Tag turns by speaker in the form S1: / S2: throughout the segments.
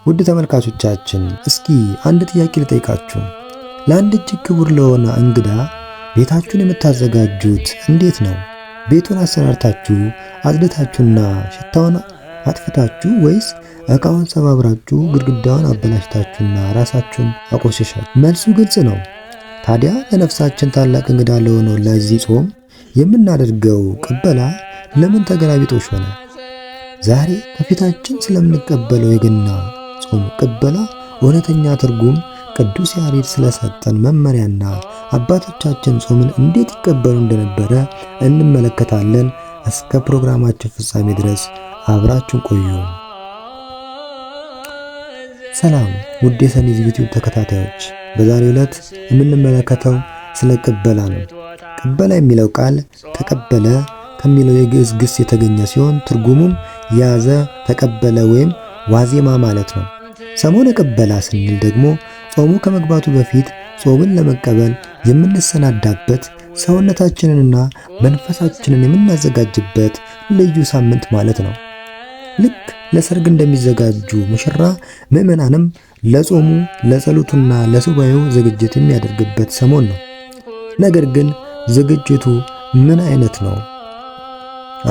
S1: ውድ ተመልካቾቻችን እስኪ አንድ ጥያቄ ልጠይቃችሁ። ለአንድ እጅግ ክቡር ለሆነ እንግዳ ቤታችሁን የምታዘጋጁት እንዴት ነው? ቤቱን አሰናድታችሁ አጽድታችሁና ሽታውን አጥፍታችሁ ወይስ ዕቃውን ሰባብራችሁ ግድግዳውን አበላሽታችሁና ራሳችሁን አቆሽሻችሁ? መልሱ ግልጽ ነው። ታዲያ ለነፍሳችን ታላቅ እንግዳ ለሆነው ለዚህ ጾም የምናደርገው ቅበላ ለምን ተገላቢጦሽ ሆነ? ዛሬ ከፊታችን ስለምንቀበለው የገና ጾም ቅበላ እውነተኛ ትርጉም ቅዱስ ያሬድ ስለሰጠን መመሪያና አባቶቻችን ጾምን እንዴት ይቀበሉ እንደነበረ እንመለከታለን። እስከ ፕሮግራማችን ፍጻሜ ድረስ አብራችሁን ቆዩ። ሰላም ውድ የሰኒዝ ዩቲዩብ ተከታታዮች፣ በዛሬው ዕለት የምንመለከተው ስለ ቅበላ ነው። ቅበላ የሚለው ቃል ተቀበለ ከሚለው የግዕዝ ግስ የተገኘ ሲሆን ትርጉሙም ያዘ፣ ተቀበለ ወይም ዋዜማ ማለት ነው። ሰሞነ ቅበላ ስንል ደግሞ ጾሙ ከመግባቱ በፊት ጾምን ለመቀበል የምንሰናዳበት ሰውነታችንንና መንፈሳችንን የምናዘጋጅበት ልዩ ሳምንት ማለት ነው። ልክ ለሰርግ እንደሚዘጋጁ ሙሽራ ምዕመናንም ለጾሙ ለጸሎቱና ለሱባኤው ዝግጅት የሚያደርግበት ሰሞን ነው። ነገር ግን ዝግጅቱ ምን አይነት ነው?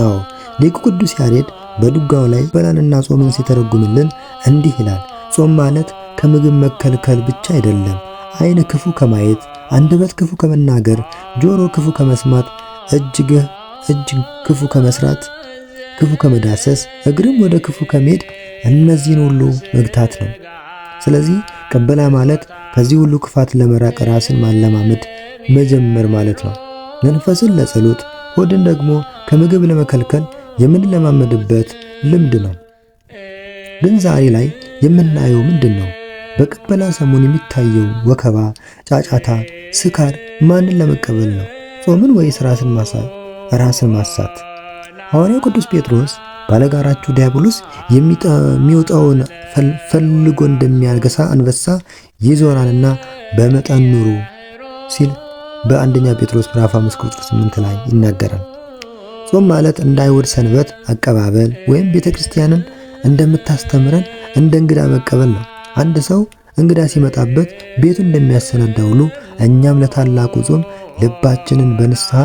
S1: አዎ ሊቁ ቅዱስ ያሬድ በዱጋው ላይ ቅበላንና ጾምን ሲተረጉምልን እንዲህ ይላል። ጾም ማለት ከምግብ መከልከል ብቻ አይደለም። ዓይን ክፉ ከማየት፣ አንደበት ክፉ ከመናገር፣ ጆሮ ክፉ ከመስማት፣ እጅ ክፉ ከመስራት፣ ክፉ ከመዳሰስ፣ እግርም ወደ ክፉ ከመሄድ እነዚህን ሁሉ መግታት ነው። ስለዚህ ቅበላ ማለት ከዚህ ሁሉ ክፋት ለመራቅ ራስን ማለማመድ መጀመር ማለት ነው። መንፈስን ለጸሎት ሆድን ደግሞ ከምግብ ለመከልከል የምንለማመድበት ልምድ ነው። ግን ዛሬ ላይ የምናየው ምንድን ነው? በቅበላ ሰሞን የሚታየው ወከባ፣ ጫጫታ፣ ስካር ማንን ለመቀበል ነው? ጾምን ወይስ ራስን ማሳት? ሐዋርያው ቅዱስ ጴጥሮስ ባለጋራችሁ ዲያብሎስ የሚወጣውን ፈልጎ እንደሚያገሳ አንበሳ ይዞራልና በመጠን ኑሩ ሲል በአንደኛ ጴጥሮስ ምዕራፍ 5 ቁጥር 8 ላይ ይናገራል። ጾም ማለት እንደ አይሁድ ሰንበት አቀባበል ወይም ቤተክርስቲያንን እንደምታስተምረን እንደ እንግዳ መቀበል ነው። አንድ ሰው እንግዳ ሲመጣበት ቤቱን እንደሚያሰናዳ ሁሉ እኛም ለታላቁ ጾም ልባችንን በንስሐ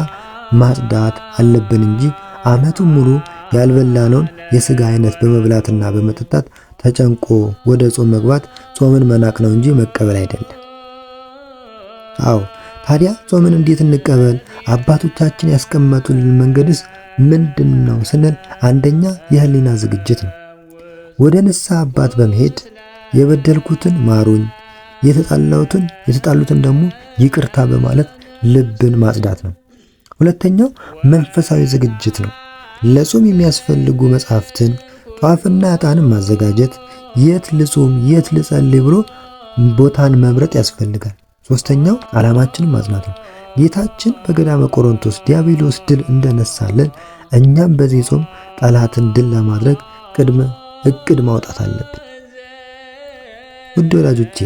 S1: ማጽዳት አለብን እንጂ ዓመቱን ሙሉ ያልበላነውን የሥጋ አይነት በመብላትና በመጠጣት ተጨንቆ ወደ ጾም መግባት ጾምን መናቅ ነው እንጂ መቀበል አይደለም። አዎ ታዲያ ጾምን እንዴት እንቀበል? አባቶቻችን ያስቀመጡልን መንገድስ ምንድን ነው ስንል አንደኛ የህሊና ዝግጅት ነው። ወደ ንስሐ አባት በመሄድ የበደልኩትን ማሩኝ፣ የተጣሉትን ደግሞ ይቅርታ በማለት ልብን ማጽዳት ነው። ሁለተኛው መንፈሳዊ ዝግጅት ነው። ለጾም የሚያስፈልጉ መጻሕፍትን፣ ጧፍና ዕጣንን ማዘጋጀት፣ የት ልጾም የት ልጸልይ ብሎ ቦታን መምረጥ ያስፈልጋል። ሶስተኛው ዓላማችንን ማጽናት ነው። ጌታችን በገዳመ ቆሮንቶስ ዲያብሎስ ድል እንደነሳለን እኛም በዚህ ጾም ጠላትን ድል ለማድረግ ቅድመ እቅድ ማውጣት አለብን። ውድ ወዳጆቼ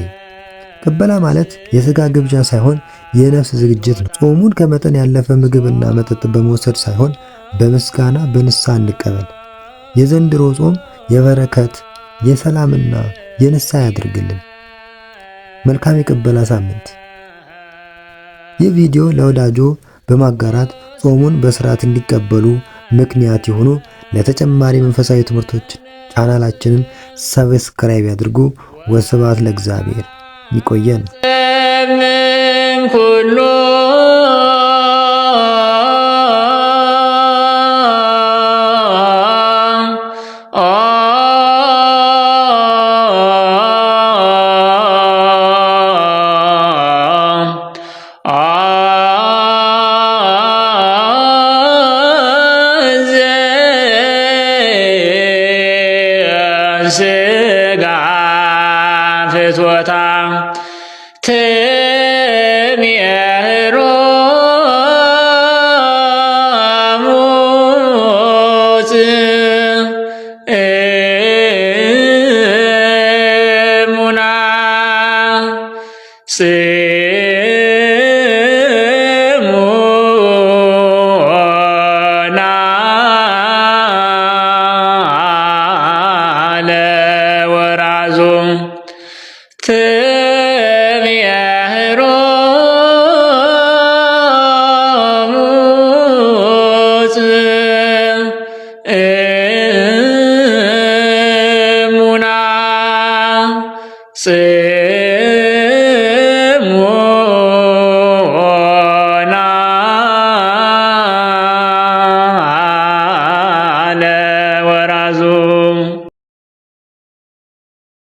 S1: ቅበላ ማለት የሥጋ ግብዣ ሳይሆን የነፍስ ዝግጅት ነው። ጾሙን ከመጠን ያለፈ ምግብና መጠጥ በመውሰድ ሳይሆን በምስጋና በንስሐ እንቀበል። የዘንድሮ ጾም የበረከት የሰላምና የንስሐ ያድርግልን። መልካም የቅበላ ሳምንት። ይህ ቪዲዮ ለወዳጆ በማጋራት ጾሙን በስርዓት እንዲቀበሉ ምክንያት የሆኑ ለተጨማሪ መንፈሳዊ ትምህርቶች ቻናላችንን ሰብስክራይብ ያድርጉ። ወስብሐት ለእግዚአብሔር። ይቆየን።
S2: ስጋ ፍትወታ ትሜሮ ሙፅ እሙና ጽሙና ለወራዞ ጽሙና